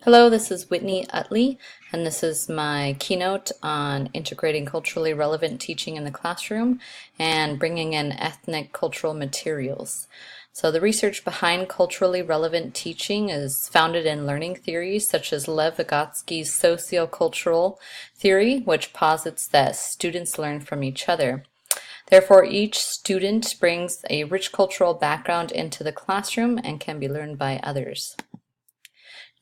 Hello, this is Whitney Utley, and this is my keynote on integrating culturally relevant teaching in the classroom and bringing in ethnic cultural materials. So the research behind culturally relevant teaching is founded in learning theories such as Lev Vygotsky's sociocultural theory, which posits that students learn from each other. Therefore, each student brings a rich cultural background into the classroom and can be learned by others.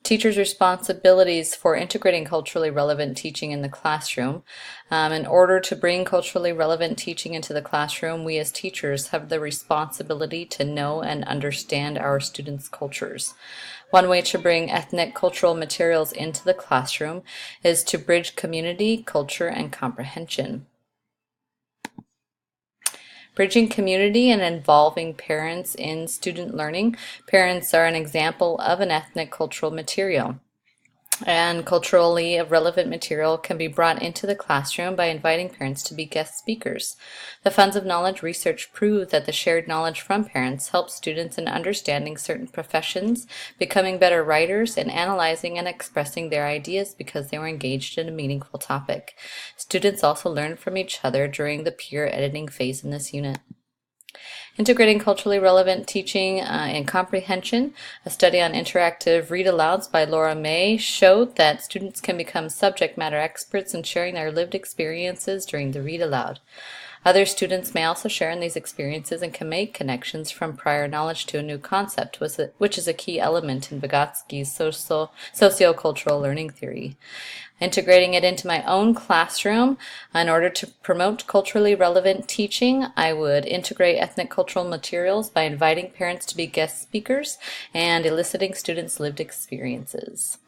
Teachers' responsibilities for integrating culturally relevant teaching in the classroom. In order to bring culturally relevant teaching into the classroom, we as teachers have the responsibility to know and understand our students' cultures. One way to bring ethnic cultural materials into the classroom is to bridge community, culture, and comprehension. Bridging community and involving parents in student learning. Parents are an example of an ethnic cultural material. And culturally relevant material can be brought into the classroom by inviting parents to be guest speakers. The Funds of Knowledge research prove that the shared knowledge from parents helps students in understanding certain professions, becoming better writers, and analyzing and expressing their ideas because they were engaged in a meaningful topic. Students also learn from each other during the peer editing phase in this unit. Integrating culturally relevant teaching and comprehension. A study on interactive read-alouds by Laura May showed that students can become subject matter experts in sharing their lived experiences during the read-aloud. Other students may also share in these experiences and can make connections from prior knowledge to a new concept, which is a key element in Vygotsky's sociocultural learning theory. Integrating it into my own classroom in order to promote culturally relevant teaching, I would integrate ethnic cultural materials by inviting parents to be guest speakers and eliciting students' lived experiences.